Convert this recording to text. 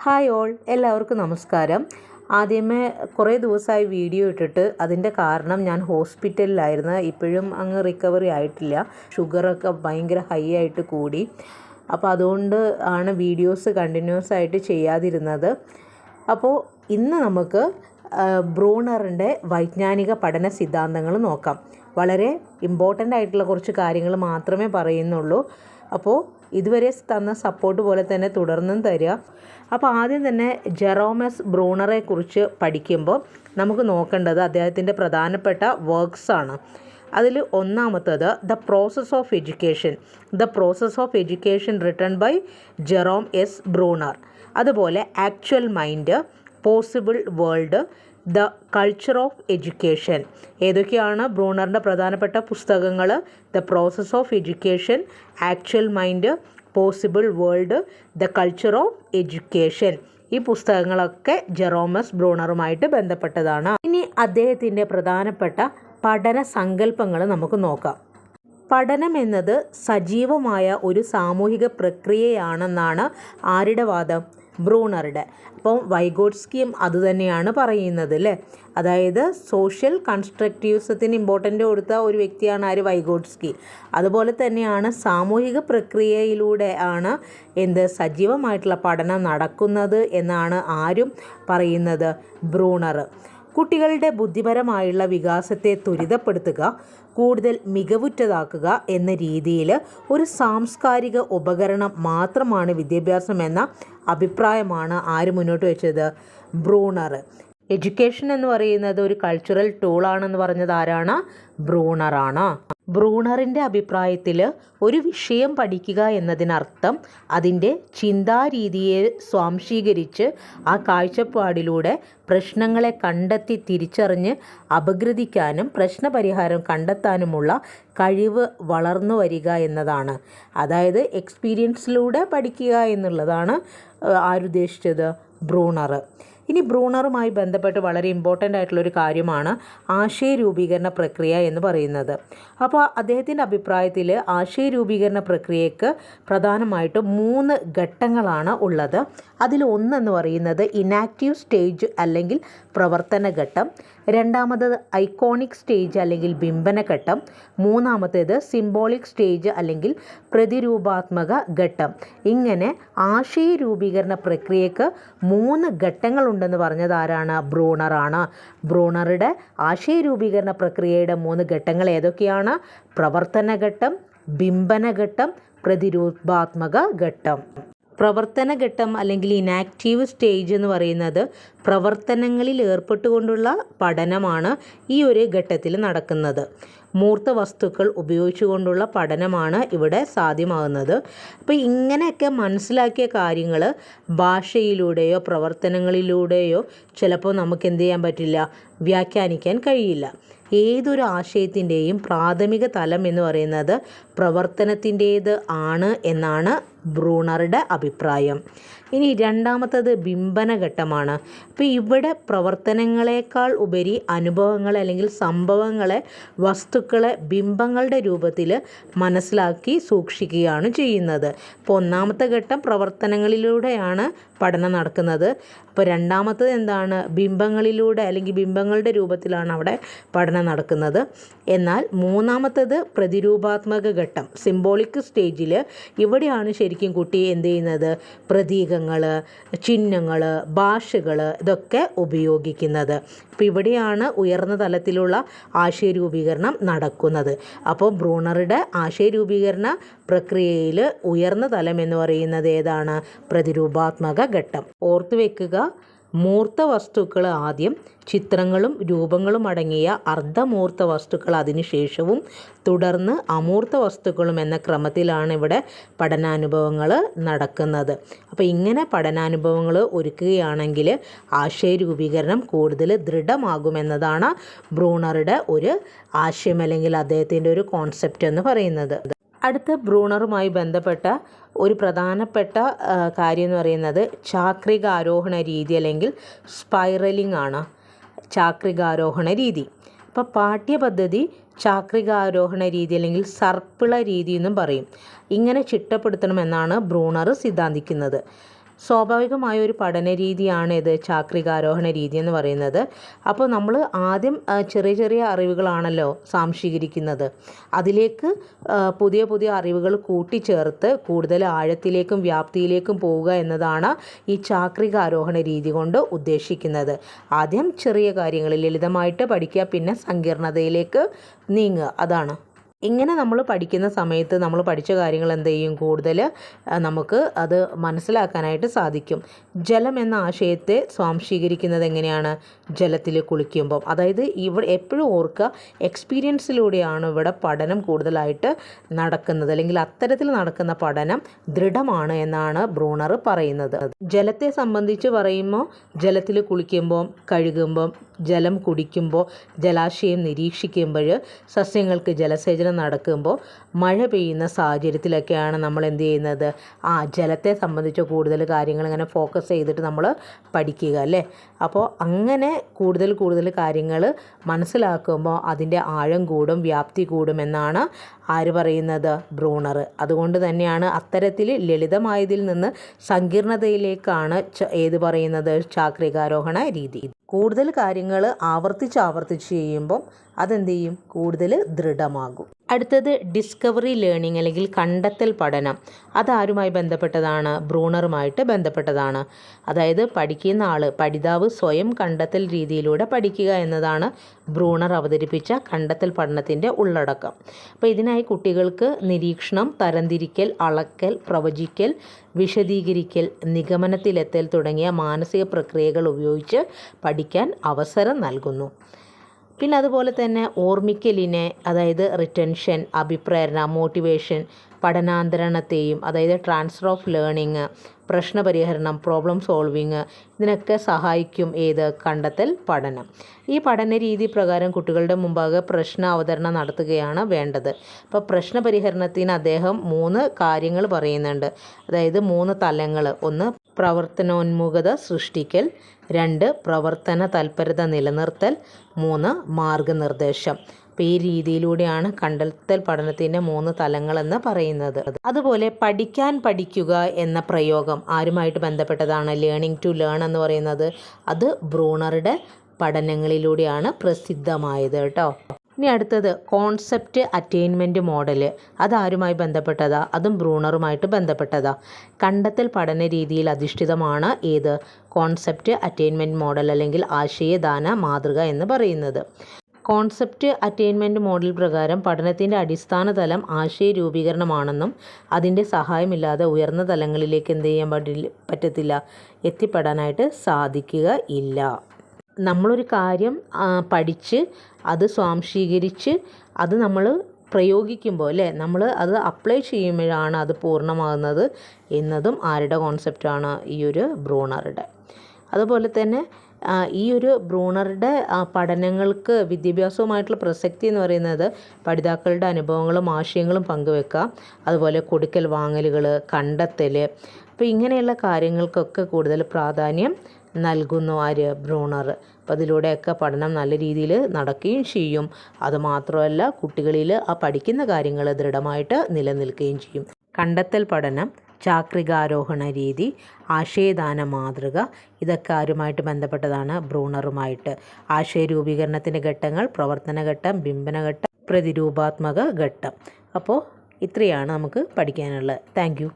Hi all, എല്ലാവർക്കും നമസ്കാരം. ആദ്യമേ കുറേ ദിവസമായി വീഡിയോ ഇട്ടിട്ട് അതിൻ്റെ കാരണം ഞാൻ ഹോസ്പിറ്റലിലായിരുന്നു. ഇപ്പോഴും അങ്ങ് റിക്കവറി ആയിട്ടില്ല. ഷുഗറൊക്കെ ഭയങ്കര ഹൈ ആയിട്ട് കൂടി. അപ്പോൾ അതുകൊണ്ട് ആണ് വീഡിയോസ് കണ്ടിന്യൂസ് ആയിട്ട് ചെയ്യാതിരുന്നത്. അപ്പോൾ ഇന്ന് നമുക്ക് ബ്രൂണറിൻ്റെ വൈജ്ഞാനിക പഠന സിദ്ധാന്തങ്ങൾ നോക്കാം. വളരെ ഇമ്പോർട്ടൻ്റ് ആയിട്ടുള്ള കുറച്ച് കാര്യങ്ങൾ മാത്രമേ പറയുന്നുള്ളൂ. അപ്പോൾ ഇതുവരെ തന്ന സപ്പോർട്ട് പോലെ തന്നെ തുടർന്നും തരിക. അപ്പോൾ ആദ്യം തന്നെ ജെറോമസ് ബ്രൂണറെ കുറിച്ച് പഠിക്കുമ്പോൾ നമുക്ക് നോക്കേണ്ടത് അദ്ദേഹത്തിൻ്റെ പ്രധാനപ്പെട്ട വർക്ക്സാണ്. അതിൽ ഒന്നാമത്തത് the process of education written by Jerome S Bruner. അതുപോലെ actual mind, possible world, the culture of education. ഏതൊക്കെയാണ് ബ്രൂണറിൻ്റെ പ്രധാനപ്പെട്ട പുസ്തകങ്ങൾ? The process of education, actual mind, possible world, the culture of education. ഈ പുസ്തകങ്ങളൊക്കെ ജെറോമസ് ബ്രൂണറുമായിട്ട് ബന്ധപ്പെട്ടതാണ്. ഇനി അദ്ദേഹത്തിൻ്റെ പ്രധാനപ്പെട്ട പഠന സങ്കല്പങ്ങൾ നമുക്ക് നോക്കാം. പഠനം എന്നത് സജീവമായ ഒരു സാമൂഹിക പ്രക്രിയയാണെന്നാണ് ആരുടെ വാദം? ബ്രൂണറുടെ. അപ്പം വൈഗോട്സ്കിയും അതുതന്നെയാണ് പറയുന്നത് അല്ലേ. അതായത് സോഷ്യൽ കൺസ്ട്രക്റ്റിവിസത്തിന് ഇമ്പോർട്ടൻ്റ് കൊടുത്ത ഒരു വ്യക്തിയാണ് ആര്? വൈഗോട്സ്കി. അതുപോലെ തന്നെയാണ് സാമൂഹിക പ്രക്രിയയിലൂടെ ആണ് സജീവമായിട്ടുള്ള പഠനം നടക്കുന്നത് എന്നാണ് ആരും പറയുന്നത്? ബ്രൂണർ. കുട്ടികളുടെ ബുദ്ധിപരമായുള്ള വികാസത്തെ ത്വരിതപ്പെടുത്തുക, കൂടുതൽ മികവുറ്റതാക്കുക എന്ന രീതിയിൽ ഒരു സാംസ്കാരിക ഉപകരണം മാത്രമാണ് വിദ്യാഭ്യാസം എന്ന അഭിപ്രായമാണ് ആര് മുന്നോട്ട് വെച്ചത്? ബ്രൂണർ. എഡ്യൂക്കേഷൻ എന്ന് പറയുന്നത് ഒരു കൾച്ചറൽ ടൂളാണെന്ന് പറഞ്ഞത് ആരാണ്? ബ്രൂണറാണ്. ബ്രൂണറിൻ്റെ അഭിപ്രായത്തിൽ ഒരു വിഷയം പഠിക്കുക എന്നതിനർത്ഥം അതിൻ്റെ ചിന്താരീതിയെ സ്വാംശീകരിച്ച് ആ കാഴ്ചപ്പാടിലൂടെ പ്രശ്നങ്ങളെ കണ്ടെത്തി തിരിച്ചറിഞ്ഞ് അപഗ്രഥിക്കാനും പ്രശ്നപരിഹാരം കണ്ടെത്താനുമുള്ള കഴിവ് വളർന്നു വരിക എന്നതാണ്. അതായത് എക്സ്പീരിയൻസിലൂടെ പഠിക്കുക എന്നുള്ളതാണ് ആരുദ്ദേശിച്ചത്? ബ്രൂണർ. ഇനി ബ്രൂണറുമായി ബന്ധപ്പെട്ട് വളരെ ഇമ്പോർട്ടൻ്റ് ആയിട്ടുള്ളൊരു കാര്യമാണ് ആശയരൂപീകരണ പ്രക്രിയ എന്ന് പറയുന്നത്. അപ്പോൾ അദ്ദേഹത്തിൻ്റെ അഭിപ്രായത്തിൽ ആശയരൂപീകരണ പ്രക്രിയക്ക് പ്രധാനമായിട്ടും 3 ഘട്ടങ്ങളാണ് ഉള്ളത്. അതിൽ ഒന്നെന്ന് പറയുന്നത് ഇനാക്റ്റീവ് സ്റ്റേജ് അല്ലെങ്കിൽ പ്രവർത്തന ഘട്ടം, രണ്ടാമത് ഐക്കോണിക് സ്റ്റേജ് അല്ലെങ്കിൽ ബിംബന ഘട്ടം, മൂന്നാമത്തേത് സിംബോളിക് സ്റ്റേജ് അല്ലെങ്കിൽ പ്രതിരൂപാത്മക ഘട്ടം. ഇങ്ങനെ ആശയരൂപീകരണ പ്രക്രിയക്ക് 3 ഘട്ടങ്ങളുണ്ടെന്ന് പറഞ്ഞത് ആരാണ്? ബ്രൂണറാണ്. ബ്രൂണറുടെ ആശയരൂപീകരണ പ്രക്രിയയുടെ 3 ഘട്ടങ്ങൾ ഏതൊക്കെയാണ്? പ്രവർത്തന ഘട്ടം, ബിംബന ഘട്ടം, പ്രതിരൂപാത്മക ഘട്ടം. പ്രവർത്തന ഘട്ടം അല്ലെങ്കിൽ ഇനാക്റ്റീവ് സ്റ്റേജ് എന്ന് പറയുന്നത് പ്രവർത്തനങ്ങളിൽ ഏർപ്പെട്ടുകൊണ്ടുള്ള പഠനമാണ് ഈ ഒരു ഘട്ടത്തിൽ നടക്കുന്നത്. മൂർത്ത വസ്തുക്കൾ ഉപയോഗിച്ചുകൊണ്ടുള്ള പഠനമാണ് ഇവിടെ സാധ്യമാകുന്നത്. അപ്പോൾ ഇങ്ങനെയൊക്കെ മനസ്സിലാക്കിയ കാര്യങ്ങൾ ഭാഷയിലൂടെയോ പ്രവർത്തനങ്ങളിലൂടെയോ ചിലപ്പോൾ നമുക്ക് എന്ത് ചെയ്യാൻ പറ്റില്ല? വ്യാഖ്യാനിക്കാൻ കഴിയില്ല. ഏതൊരു ആശയത്തിൻ്റെയും പ്രാഥമിക തലം എന്ന് പറയുന്നത് പ്രവർത്തനത്തിൻ്റേത് ആണ് എന്നാണ് ബ്രൂണറുടെ അഭിപ്രായം. ഇനി രണ്ടാമത്തത് ബിംബന ഘട്ടമാണ്. അപ്പോൾ ഇവിടെ പ്രവർത്തനങ്ങളെക്കാൾ ഉപരി അനുഭവങ്ങളെ അല്ലെങ്കിൽ സംഭവങ്ങളെ, വസ്തുക്കളെ ബിംബങ്ങളുടെ രൂപത്തിൽ മനസ്സിലാക്കി സൂക്ഷിക്കുകയാണ് ചെയ്യുന്നത്. അപ്പോൾ ഒന്നാമത്തെ ഘട്ടം പ്രവർത്തനങ്ങളിലൂടെയാണ് പഠനം നടക്കുന്നത്. അപ്പോൾ രണ്ടാമത്തത് എന്താണ്? ബിംബങ്ങളിലൂടെ അല്ലെങ്കിൽ ബിംബങ്ങളുടെ രൂപത്തിലാണ് അവിടെ പഠനം നടക്കുന്നത്. എന്നാൽ മൂന്നാമത്തത് പ്രതിരൂപാത്മക ഘട്ടം, സിംബോളിക് സ്റ്റേജിൽ ഇവിടെയാണ് ശരിക്കും കുട്ടി എന്ത് ചെയ്യുന്നത്? പ്രതീകങ്ങൾ, ചിഹ്നങ്ങൾ, ഭാഷകൾ ഇതൊക്കെ ഉപയോഗിക്കുന്നത്. അപ്പോൾ ഇവിടെയാണ് ഉയർന്ന തലത്തിലുള്ള ആശയരൂപീകരണം നടക്കുന്നത്. അപ്പോൾ ബ്രൂണറുടെ ആശയരൂപീകരണ പ്രക്രിയയിൽ ഉയർന്ന തലം എന്ന് പറയുന്നത് ഏതാണ്? പ്രതിരൂപാത്മക ഘട്ടം. ഓർത്തു വെക്കുക, മൂർത്ത വസ്തുക്കൾ ആദ്യം, ചിത്രങ്ങളും രൂപങ്ങളും അടങ്ങിയ അർദ്ധമൂർത്ത വസ്തുക്കൾ അതിനുശേഷവും, തുടർന്ന് അമൂർത്ത വസ്തുക്കളും എന്ന ക്രമത്തിലാണ് ഇവിടെ പഠനാനുഭവങ്ങൾ നടക്കുന്നത്. അപ്പോൾ ഇങ്ങനെ പഠനാനുഭവങ്ങൾ ഒരുക്കുകയാണെങ്കിൽ ആശയരൂപീകരണം കൂടുതൽ ദൃഢമാകുമെന്നതാണ് ബ്രൂണറുടെ ഒരു ആശയം അല്ലെങ്കിൽ അദ്ദേഹത്തിൻ്റെ ഒരു കോൺസെപ്റ്റ് എന്ന് പറയുന്നത്. അടുത്ത ബ്രൂണറുമായി ബന്ധപ്പെട്ട ഒരു പ്രധാനപ്പെട്ട കാര്യം എന്ന് പറയുന്നത് ചാക്രികാരോഹണ രീതി അല്ലെങ്കിൽ സ്പൈറലിംഗ് ആണ്. ചാക്രികാരോഹണ രീതി. അപ്പോൾ പാഠ്യപദ്ധതി ചാക്രികാരോഹണ രീതി അല്ലെങ്കിൽ സർപ്പിള രീതി എന്നും പറയും. ഇങ്ങനെ ചിട്ടപ്പെടുത്തണമെന്നാണ് ബ്രൂണർ സിദ്ധാന്തിക്കുന്നത്. സ്വാഭാവികമായ ഒരു പഠന രീതിയാണ് ഇത് ചാക്രികാരോഹണ രീതി എന്ന് പറയുന്നത്. അപ്പോൾ നമ്മൾ ആദ്യം ചെറിയ ചെറിയ അറിവുകളാണല്ലോ സ്വാംശീകരിക്കുന്നത്. അതിലേക്ക് പുതിയ പുതിയ അറിവുകൾ കൂട്ടിച്ചേർത്ത് കൂടുതൽ ആഴത്തിലേക്കും വ്യാപ്തിയിലേക്കും പോവുക എന്നതാണ് ഈ ചാക്രികാരോഹണ രീതി കൊണ്ട് ഉദ്ദേശിക്കുന്നത്. ആദ്യം ചെറിയ കാര്യങ്ങൾ ലളിതമായിട്ട് പഠിക്കുക, പിന്നെ സങ്കീർണതയിലേക്ക് നീങ്ങുക. അതാണ്. ഇങ്ങനെ നമ്മൾ പഠിക്കുന്ന സമയത്ത് നമ്മൾ പഠിച്ച കാര്യങ്ങൾ എന്ത് ചെയ്യും, കൂടുതൽ നമുക്ക് അത് മനസ്സിലാക്കാനായിട്ട് സാധിക്കും. ജലം എന്ന ആശയത്തെ സ്വാംശീകരിക്കുന്നത് എങ്ങനെയാണ്? ജലത്തിൽ കുളിക്കുമ്പം. അതായത് ഇവിടെ എപ്പോഴും ഓർക്കുക, എക്സ്പീരിയൻസിലൂടെയാണ് ഇവിടെ പഠനം കൂടുതലായിട്ട് നടക്കുന്നത്, അല്ലെങ്കിൽ അത്തരത്തിൽ നടക്കുന്ന പഠനം ദൃഢമാണ് എന്നാണ് ബ്രൂണർ പറയുന്നത്. ജലത്തെ സംബന്ധിച്ച് പറയുമ്പോൾ ജലത്തിൽ കുളിക്കുമ്പോൾ, കഴുകുമ്പം, ജലം കുടിക്കുമ്പോൾ, ജലാശയം നിരീക്ഷിക്കുമ്പോൾ, സസ്യങ്ങൾക്ക് ജലസേചനം നടക്കുമ്പോൾ, മഴ പെയ്യുന്ന സാഹചര്യത്തിലൊക്കെയാണ് നമ്മൾ എന്ത് ചെയ്യുന്നത്, ജലത്തെ സംബന്ധിച്ച് കൂടുതൽ കാര്യങ്ങൾ ഇങ്ങനെ ഫോക്കസ് ചെയ്തിട്ട് നമ്മൾ പഠിക്കുക അല്ലേ. അപ്പോൾ അങ്ങനെ കൂടുതൽ കാര്യങ്ങൾ മനസ്സിലാക്കുമ്പോൾ അതിൻ്റെ ആഴം കൂടും, വ്യാപ്തി കൂടുമെന്നാണ് ആര് പറയുന്നത്? ബ്രൂണർ. അതുകൊണ്ട് തന്നെയാണ് അത്തരത്തിൽ ലളിതമായതിൽ നിന്ന് സങ്കീർണതയിലേക്കാണ് ഏത് പറയുന്നത്? ചാക്രികാരോഹണ രീതി. കൂടുതൽ കാര്യങ്ങൾ ആവർത്തിച്ച് ചെയ്യുമ്പം അതെന്ത് ചെയ്യും? കൂടുതൽ ദൃഢമാകും. അടുത്തത് ഡിസ്കവറി ലേണിംഗ് അല്ലെങ്കിൽ കണ്ടെത്തൽ പഠനം. അതാരുമായി ബന്ധപ്പെട്ടതാണ്? ബ്രൂണറുമായിട്ട് ബന്ധപ്പെട്ടതാണ്. അതായത് പഠിക്കുന്ന ആൾ, പഠിതാവ് സ്വയം കണ്ടെത്തൽ രീതിയിലൂടെ പഠിക്കുക എന്നതാണ് ബ്രൂണർ അവതരിപ്പിച്ച കണ്ടെത്തൽ പഠനത്തിൻ്റെ ഉള്ളടക്കം. അപ്പോൾ ഇതിനായി കുട്ടികൾക്ക് നിരീക്ഷണം, തരംതിരിക്കൽ, അളക്കൽ, പ്രവചിക്കൽ, വിശദീകരിക്കൽ, നിഗമനത്തിലെത്തൽ തുടങ്ങിയ മാനസിക പ്രക്രിയകൾ ഉപയോഗിച്ച് പഠിക്കാൻ അവസരം നൽകുന്നു. പിന്നെ അതുപോലെ തന്നെ ഓർമ്മിക്കലിനെ, അതായത് റിറ്റൻഷൻ, അഭിപ്രേരണ, മോട്ടിവേഷൻ, പഠനാന്തരണത്തെയും, അതായത് ട്രാൻസ്ഫർ ഓഫ് ലേണിംഗ്, പ്രശ്നപരിഹരണം, പ്രോബ്ലം സോൾവിങ്, ഇതിനൊക്കെ സഹായിക്കും ഏത്? കണ്ടെത്തൽ പഠനം. ഈ പഠന രീതി പ്രകാരം കുട്ടികളുടെ മുമ്പാകെ പ്രശ്ന അവതരണം നടത്തുകയാണ് വേണ്ടത്. അപ്പോൾ പ്രശ്നപരിഹരണത്തിന് അദ്ദേഹം 3 കാര്യങ്ങൾ പറയുന്നുണ്ട്. അതായത് 3 തലങ്ങൾ. 1 പ്രവർത്തനോന്മുഖത സൃഷ്ടിക്കൽ, 2 പ്രവർത്തന തൽപരത നിലനിർത്തൽ, 3 മാർഗനിർദ്ദേശം. അപ്പോൾ ഈ രീതിയിലൂടെയാണ് കണ്ടെത്തൽ പഠനത്തിൻ്റെ 3 തലങ്ങളെന്ന് പറയുന്നത്. അതുപോലെ പഠിക്കുക എന്ന പ്രയോഗം ആരുമായിട്ട് ബന്ധപ്പെട്ടതാണ്? ലേണിംഗ് ടു ലേൺ എന്ന് പറയുന്നത് അത് ബ്രൂണറുടെ പഠനങ്ങളിലൂടെയാണ് പ്രസിദ്ധമായത് കേട്ടോ. ഇനി അടുത്തത് കോൺസെപ്റ്റ് അറ്റൈൻമെൻറ്റ് മോഡൽ. അതാരുമായി ബന്ധപ്പെട്ടതാ? അതും ബ്രൂണറുമായിട്ട് ബന്ധപ്പെട്ടതാ. കണ്ടെത്തൽ പഠന രീതിയിൽ അധിഷ്ഠിതമാണ് ഏത്? കോൺസെപ്റ്റ് അറ്റൈൻമെൻറ്റ് മോഡൽ അല്ലെങ്കിൽ ആശയദാന മാതൃക എന്ന് പറയുന്നത്. കോൺസെപ്റ്റ് അറ്റൈൻമെൻറ്റ് മോഡൽ പ്രകാരം പഠനത്തിൻ്റെ അടിസ്ഥാന തലം ആശയ രൂപീകരണമാണെന്നും അതിൻ്റെ സഹായമില്ലാതെ ഉയർന്ന തലങ്ങളിലേക്ക് എന്ത് ചെയ്യാൻ പറ്റത്തില്ല, എത്തിപ്പെടാനായിട്ട് സാധിക്കുക ഇല്ല. നമ്മളൊരു കാര്യം പഠിച്ച് അത് സ്വാംശീകരിച്ച് അത് നമ്മൾ പ്രയോഗിക്കുമ്പോൾ അല്ലേ, നമ്മൾ അത് അപ്ലൈ ചെയ്യുമ്പോഴാണ് അത് പൂർണ്ണമാകുന്നത് എന്നതും ആരുടെ കോൺസെപ്റ്റാണ്? ഈ ഒരു ബ്രൂണറുടെ. അതുപോലെ തന്നെ ഈ ഒരു ബ്രൂണറുടെ പഠനങ്ങൾക്ക് വിദ്യാഭ്യാസവുമായിട്ടുള്ള പ്രസക്തി എന്ന് പറയുന്നത് പഠിതാക്കളുടെ അനുഭവങ്ങളും ആശയങ്ങളും പങ്കുവെക്കുക, അതുപോലെ കൊടുക്കൽ വാങ്ങലുകൾ, കണ്ടെത്തൽ, അപ്പോൾ ഇങ്ങനെയുള്ള കാര്യങ്ങൾക്കൊക്കെ കൂടുതൽ പ്രാധാന്യം നൽകുന്നു ആര്? ബ്രൂണർ. അപ്പോൾ അതിലൂടെയൊക്കെ പഠനം നല്ല രീതിയിൽ നടക്കുകയും ചെയ്യും. അതുമാത്രമല്ല കുട്ടികളിൽ ആ പഠിക്കുന്ന കാര്യങ്ങൾ ദൃഢമായിട്ട് നിലനിൽക്കുകയും ചെയ്യും. കണ്ടെത്തൽ പഠനം, ചാക്രികാരോഹണ രീതി, ആശയദാന മാതൃക, ഇതൊക്കെ ആരുമായിട്ട് ബന്ധപ്പെട്ടതാണ്? ബ്രൂണറുമായിട്ട്. ആശയ രൂപീകരണത്തിൻ്റെ ഘട്ടങ്ങൾ, പ്രവർത്തനഘട്ടം, ബിംബനഘട്ടം, പ്രതിരൂപാത്മക ഘട്ടം. അപ്പോൾ ഇത്രയാണ് നമുക്ക് പഠിക്കാനുള്ളത്. Thank you.